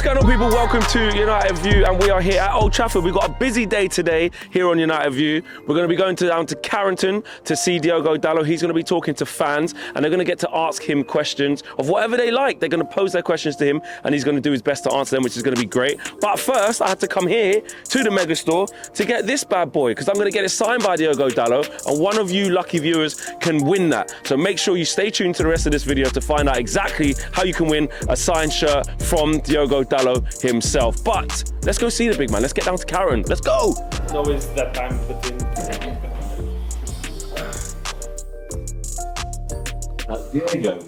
going on, people? Welcome to United View, and we are here at Old Trafford. We've got a busy day today here on United View. We're going to be going down to Carrington to see Diogo Dalot. He's going to be talking to fans, and they're going to get to ask him questions of whatever they like. They're going to pose their questions to him, and he's going to do his best to answer them, which is going to be great. But first, I had to come here to the mega store to get this bad boy, because I'm going to get it signed by Diogo Dalot, and one of you lucky viewers can win that. So make sure you stay tuned to the rest of this video to find out exactly how you can win a signed shirt from Diogo Dalot himself. But let's go see the big man. Let's get down to Karen. Let's go. It's always that time between. Diego,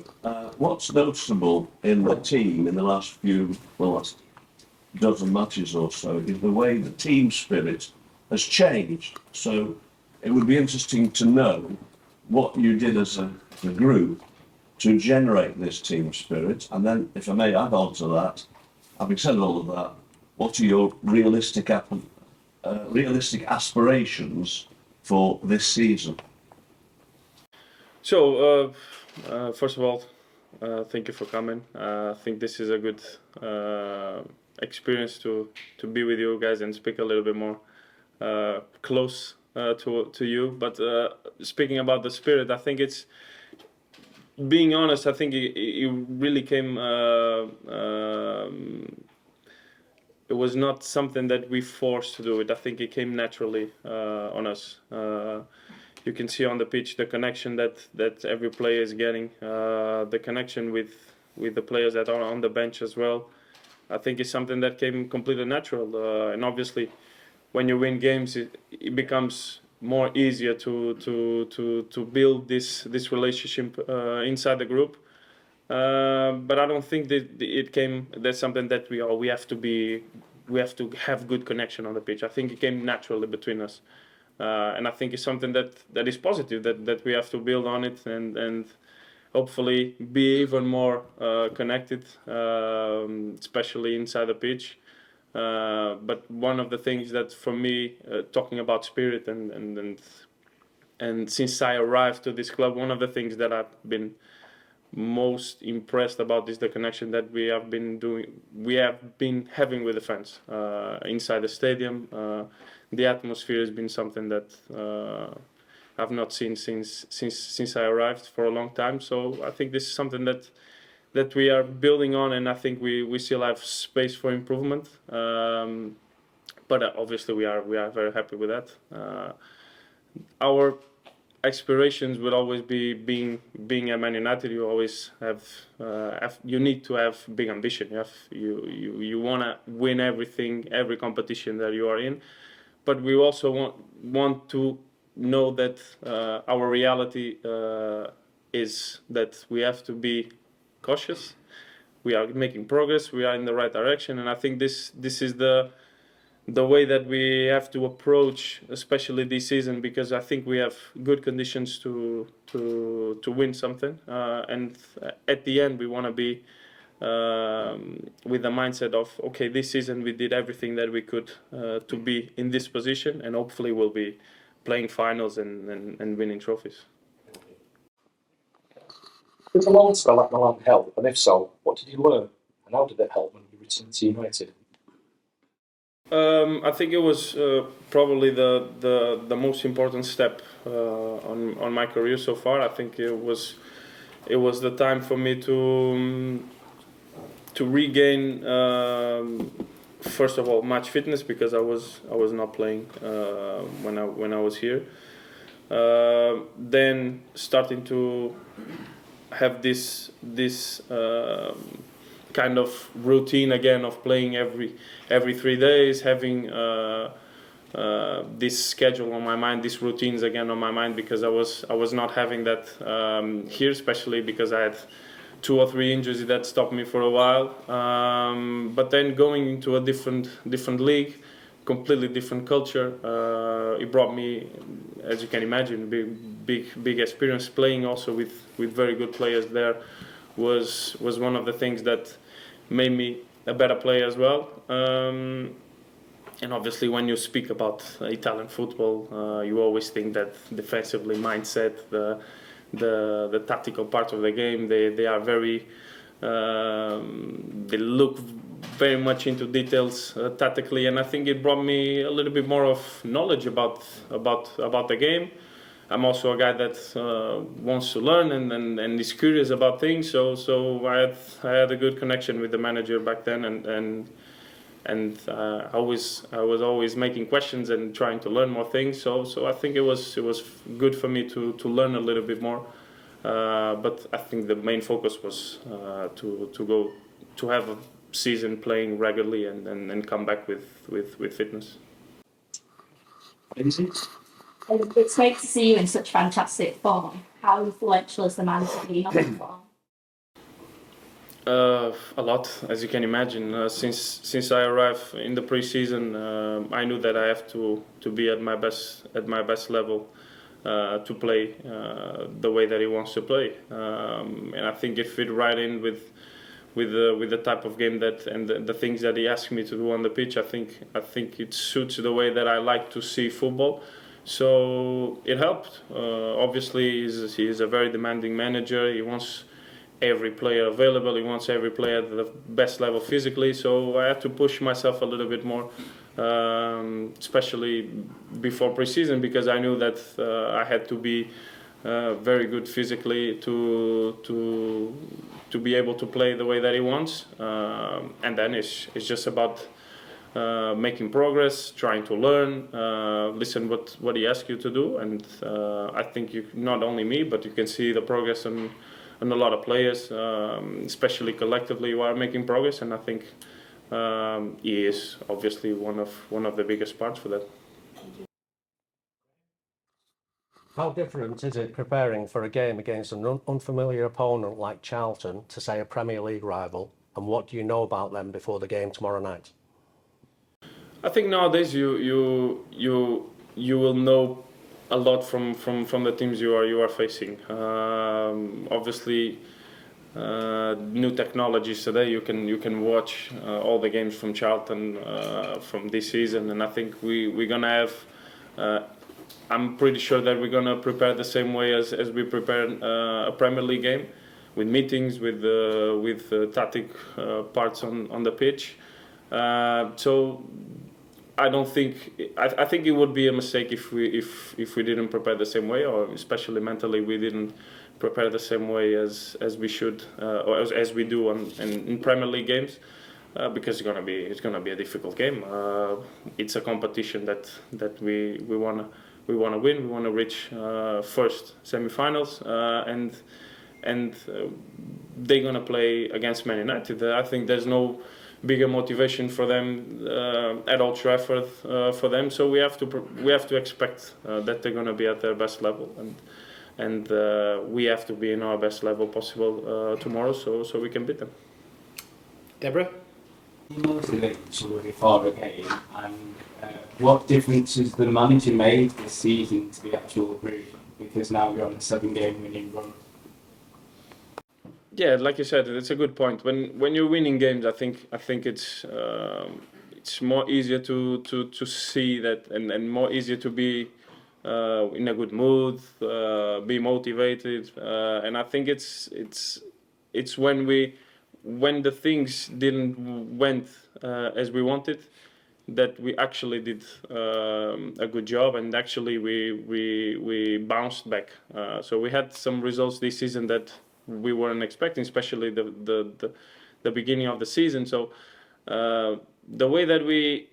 what's noticeable in the team in the last dozen matches or so is the way the team spirit has changed. So it would be interesting to know what you did as a group to generate this team spirit, and then, if I may add on to that, having said all of that, what are your realistic aspirations for this season? So, first of all, thank you for coming. I think this is a good experience to be with you guys and speak a little bit more close to you. But speaking about the spirit, I think it's, being honest, I think it really came. It was not something that we forced to do it. I think it came naturally on us. You can see on the pitch the connection that every player is getting, the connection with the players that are on the bench as well. I think it's something that came completely natural. And obviously, when you win games, it becomes more easier to build this relationship inside the group. But I don't think that it came. That's something that we have to have good connection on the pitch. I think it came naturally between us, and I think it's something that is positive. That we have to build on it and hopefully be even more connected, especially inside the pitch. But one of the things that for me, talking about spirit and since I arrived to this club, one of the things that I've been most impressed about is the connection that we have been having with the fans inside the stadium. The atmosphere has been something that I've not seen since I arrived for a long time. So I think this is something that we are building on, and I think we still have space for improvement. But obviously we are very happy with that. Our aspirations would always be being a Man United. You always have you need to have big ambition. You want to win every competition that you are in, but we also want to know that our reality is that we have to be cautious. We are making progress. We are in the right direction, and I think this is the way that we have to approach, especially this season, because I think we have good conditions to win something. And at the end, we want to be with the mindset of, okay, this season we did everything that we could to be in this position, and hopefully we'll be playing finals and winning trophies. Did the loan spell at Milan help? And if so, what did you learn? And how did it help when you returned to United? I think it was probably the most important step on my career so far. I think it was the time for me to regain first of all match fitness, because I was not playing when I was here. Then starting to have this kind of routine again of playing every 3 days, having this schedule on my mind, these routines again on my mind, because I was not having that here, especially because I had 2 or 3 injuries that stopped me for a while. But then going into a different league, completely different culture, it brought me, as you can imagine, big experience. Playing also with very good players there was one of the things that made me a better player as well. And obviously, when you speak about Italian football, you always think that defensively mindset, the tactical part of the game, they are very, they look very much into details tactically, and I think it brought me a little bit more of knowledge about the game. I'm also a guy that wants to learn and is curious about things. So I had a good connection with the manager back then, and I was always making questions and trying to learn more things. So I think it was good for me to learn a little bit more. But I think the main focus was to have a season playing regularly and come back with fitness. It's great to see you in such fantastic form. How influential has the manager been on your form? A lot, as you can imagine. Since I arrived in the pre-season, I knew that I have to be at my best level to play the way that he wants to play, and I think it fit right in with the type of game that and the things that he asked me to do on the pitch. I think it suits the way that I like to see football. So it helped. Obviously, he's a very demanding manager. He wants every player available. He wants every player at the best level physically. So I had to push myself a little bit more, especially before preseason, because I knew that I had to be very good physically to be able to play the way that he wants. And then it's just about making progress, trying to learn, listen what he asks you to do, and I think not only me, but you can see the progress on a lot of players, especially collectively, who are making progress, and I think he is obviously one of the biggest parts for that. How different is it preparing for a game against an unfamiliar opponent like Charlton to, say, a Premier League rival, and what do you know about them before the game tomorrow night? I think nowadays you will know a lot from the teams you are facing. Obviously, new technologies today. You can watch all the games from Charlton from this season, and I think we're gonna have. I'm pretty sure that we're gonna prepare the same way as we prepare a Premier League game, with meetings, with tactic parts on the pitch. So I don't think. I think it would be a mistake if we didn't prepare the same way, or especially mentally we didn't prepare the same way as we should, or as we do in Premier League games, because it's gonna be a difficult game. It's a competition that we wanna win. We wanna reach first semi-finals, and they're gonna play against Man United. I think there's no bigger motivation for them at Old Trafford for them. So we have to expect that they're going to be at their best level, and we have to be in our best level possible tomorrow, so we can beat them. Deborah? Motivation before a game, and what difference has the manager made this season to the actual group? Because now we're on a 7-game winning run. Yeah, like you said, it's a good point. When you're winning games, I think it's more easier to see that, and more easier to be in a good mood, be motivated, and I think it's when the things didn't went as we wanted, that we actually did a good job, and actually we bounced back. So we had some results this season that we weren't expecting, especially the beginning of the season. So the way that we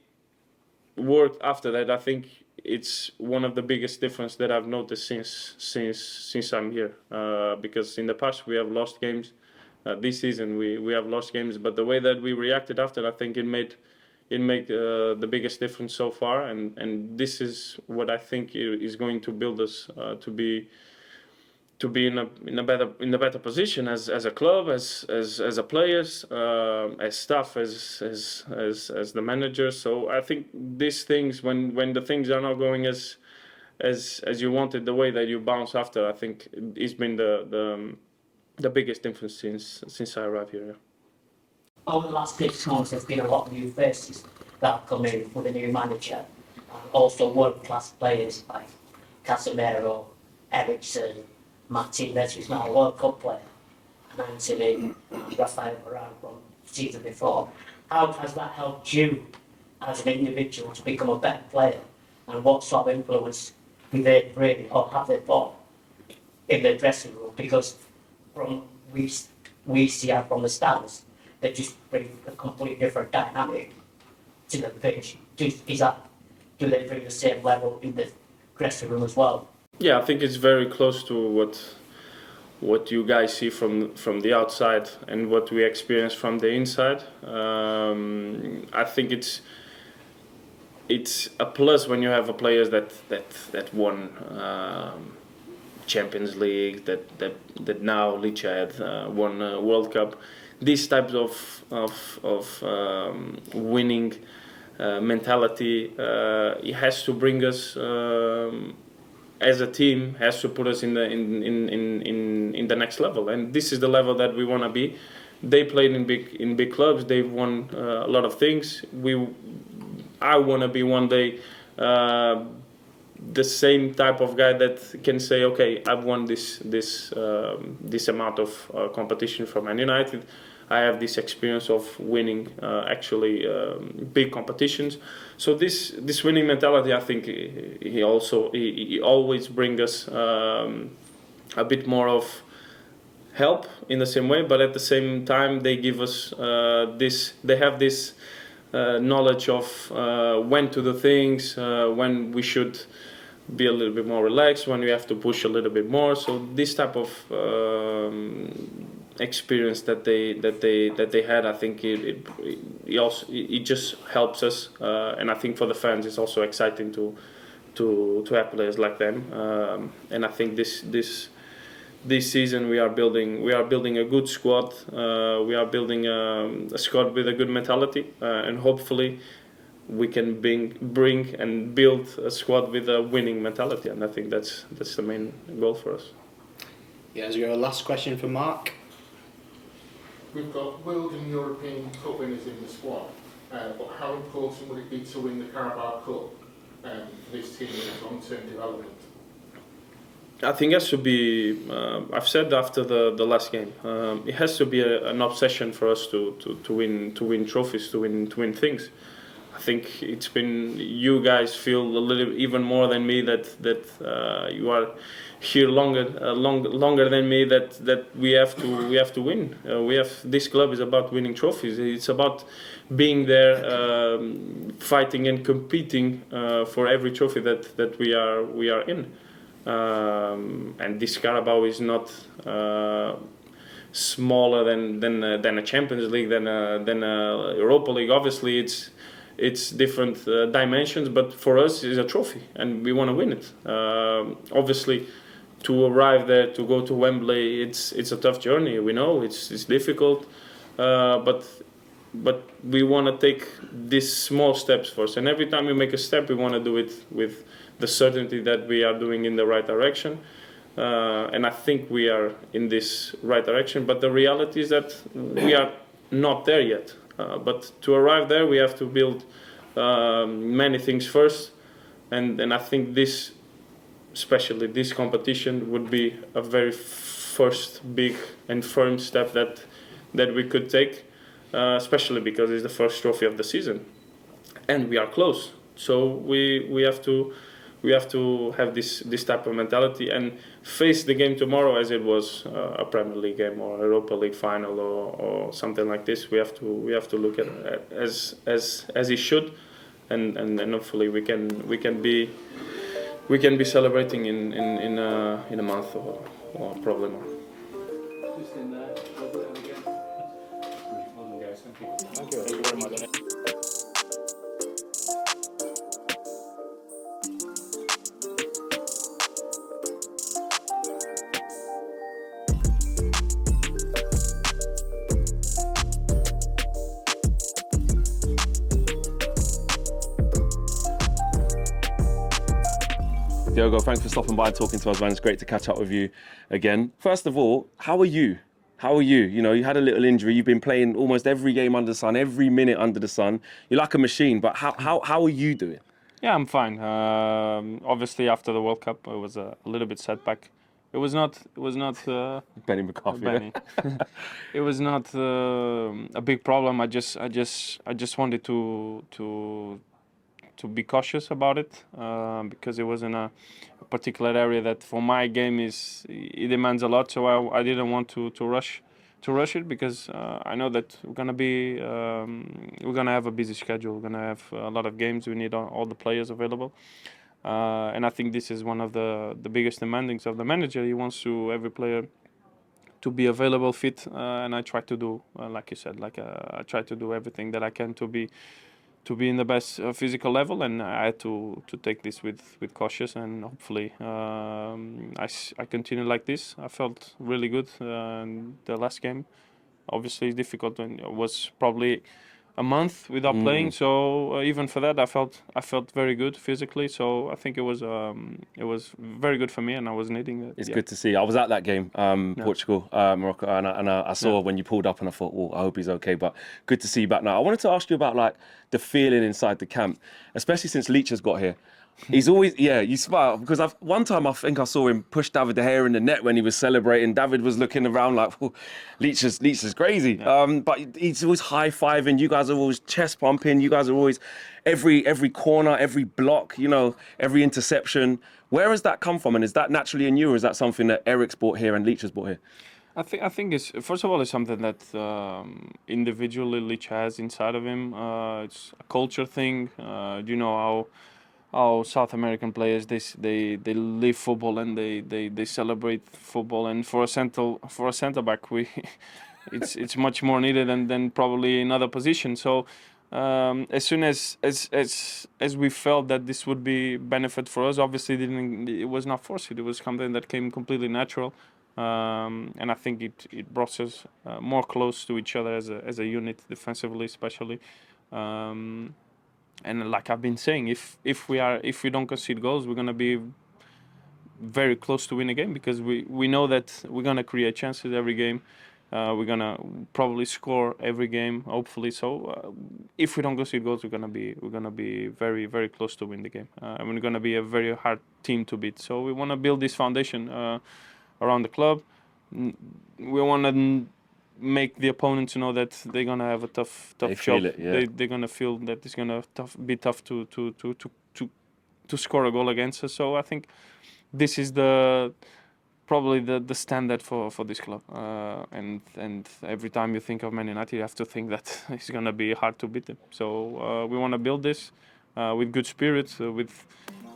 worked after that, I think it's one of the biggest difference that I've noticed since I'm here. Because in the past we have lost games. This season we have lost games, but the way that we reacted after, I think it made the biggest difference so far, and this is what I think is going to build us to be in a better position as a club, as a players, as staff, as the manager. So I think these things, when the things are not going as you wanted, the way that you bounce after, I think it's been the biggest difference since I arrived here. Yeah. Over the last 6 months, there's been a lot of new faces that have come in with a new manager, and also world-class players like Casemiro, Eriksen, Martinez, who's now a World Cup player, and Anthony, and Rafael Varane from the season before. how has that helped you as an individual to become a better player? And what sort of influence do they bring or have they got in the dressing room? Because from we see out from the stands, they just bring a completely different dynamic to the pitch. Do they bring the same level in the dressing room as well? Yeah, I think it's very close to what you guys see from the outside and what we experience from the inside. I think it's a plus when you have players that won Champions League, that now Licha had won World Cup. These types of winning mentality, it has to bring us as a team, has to put us in the next level, and this is the level that we want to be. They played in big clubs. They've won a lot of things. I want to be one day the same type of guy that can say, okay, I've won this amount of competition from Man United. I have this experience of winning big competitions. So this winning mentality, I think, he always brings us a bit more of help in the same way, but at the same time they give us they have this knowledge of when to do things, when we should be a little bit more relaxed, when we have to push a little bit more. So this type of experience that they had, I think it just helps us, and I think for the fans it's also exciting to have players like them. And I think this season we are building a good squad. We are building a squad with a good mentality, and hopefully we can bring and build a squad with a winning mentality. And I think that's the main goal for us. Yeah, is your last question for Mark? We've got World and European Cup winners in the squad, but how important would it be to win the Carabao Cup for this team in its long-term development? I think it has to be, I've said after the last game, it has to be an obsession for us to win trophies, to win things. I think it's been, you guys feel a little even more than me that you are here longer than me, that we have to win. This club is about winning trophies. It's about being there, fighting and competing for every trophy that we are in. And this Carabao is not smaller than a Champions League, than a Europa League. Obviously, it's different dimensions, but for us, it's a trophy, and we want to win it. Obviously, to arrive there, to go to Wembley, it's a tough journey. We know it's difficult, but we want to take these small steps first. And every time we make a step, we want to do it with the certainty that we are doing in the right direction. And I think we are in this right direction. But the reality is that we are not there yet. But to arrive there, we have to build many things first. And I think this, especially this competition, would be a very first big and firm step that we could take, especially because it's the first trophy of the season. And we are close. So we have to have this type of mentality and face the game tomorrow as it was a Premier League game or a Europa League final or something like this. We have to look at it as it should, and hopefully we can be celebrating in a month or probably more. Just in there. Thank you very much. Diogo, thanks for stopping by and talking to us, man. It's great to catch up with you again. First of all, how are you? You know, you had a little injury. You've been playing almost every game under the sun, every minute under the sun. You're like a machine, but how are you doing? Yeah, I'm fine. Obviously, after the World Cup, it was a little bit setback. It was not. Benny McCarthy. Benny. It was not a big problem. I just wanted to be cautious about it because it was in a particular area that for my game it demands a lot. So I didn't want to rush it because I know that we're gonna have a busy schedule. We're gonna have a lot of games. We need all the players available. And I think this is one of the biggest demandings of the manager. He wants every player to be available, fit, and I try to do, like you said, I try to do everything that I can to be in the best physical level, and I had to take this with cautious, and hopefully I continue like this. I felt really good in the last game. Obviously, it's difficult, and it was probably a month without playing, so even for that I felt very good physically. So I think it was very good for me, and I was needing it. It's good to see. I was at that game, Portugal, Morocco, and I saw when you pulled up, and I thought, well, I hope he's okay. But good to see you back now. I wanted to ask you about like the feeling inside the camp, especially since Leach has got here. He's always, you smile, because one time I think I saw him push David De Gea in the net when he was celebrating. David was looking around like, oh, Leach is crazy. But he's always high-fiving. You guys are always chest pumping. You guys are always, every corner, every block, every interception. Where has that come from? And is that naturally in you, or is that something that Eric's brought here and Leach has brought here? I think it's, first of all, it's something that individually Leach has inside of him. It's a culture thing. You know how South American players they live football, and they celebrate football, and for a centre back it's much more needed than probably in other positions. So as soon as we felt that this would be benefit for us, obviously it was not forced. It was something that came completely natural, and I think it brought us more close to each other as a unit, defensively especially. And like I've been saying, if we don't concede goals, we're gonna be very close to win a game, because we know that we're gonna create chances every game. We're gonna probably score every game, hopefully. So if we don't concede goals, we're gonna be very, very close to win the game, and we're gonna be a very hard team to beat. So we want to build this foundation around the club. We want to make the opponents know that they're gonna have a tough job. They're gonna feel that it's gonna be tough to score a goal against us. So I think this is probably the standard for this club. And every time you think of Man United, you have to think that it's gonna be hard to beat them. So we want to build this with good spirit,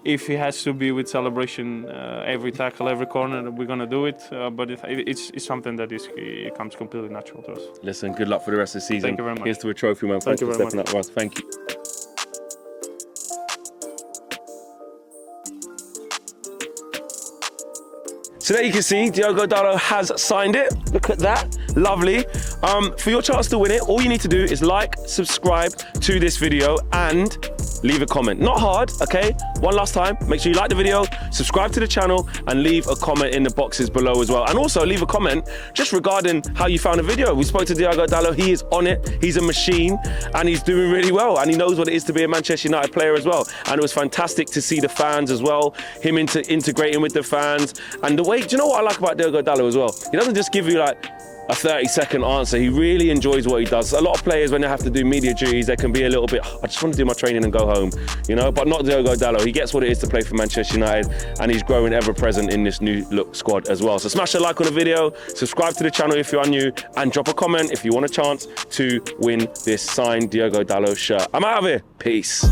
if it has to be with celebration, every tackle, every corner, we're going to do it. But it's something that it comes completely natural to us. Listen, good luck for the rest of the season. Thank you very much. Here's to a trophy, man. Thank you for very stepping up, Russ. Thank you. So there you can see, Diogo Dalot has signed it. Look at that, lovely. For your chance to win it, all you need to do is like, subscribe to this video, and leave a comment. Not hard, okay? One last time, make sure you like the video, subscribe to the channel, and leave a comment in the boxes below as well. And also leave a comment just regarding how you found the video. We spoke to Diogo Dalot, he is on it, he's a machine, and he's doing really well, and he knows what it is to be a Manchester United player as well. And it was fantastic to see the fans as well, him integrating with the fans. And the way, do you know what I like about Diogo Dalot as well? He doesn't just give you like a 30-second answer. He really enjoys what he does. A lot of players, when they have to do media duties, they can be a little bit, I just want to do my training and go home, but not Diogo Dalot. He gets what it is to play for Manchester United, and he's growing ever present in this new look squad as well. So smash a like on the video, subscribe to the channel if you are new, and drop a comment if you want a chance to win this signed Diogo Dalot shirt. I'm out of here. Peace.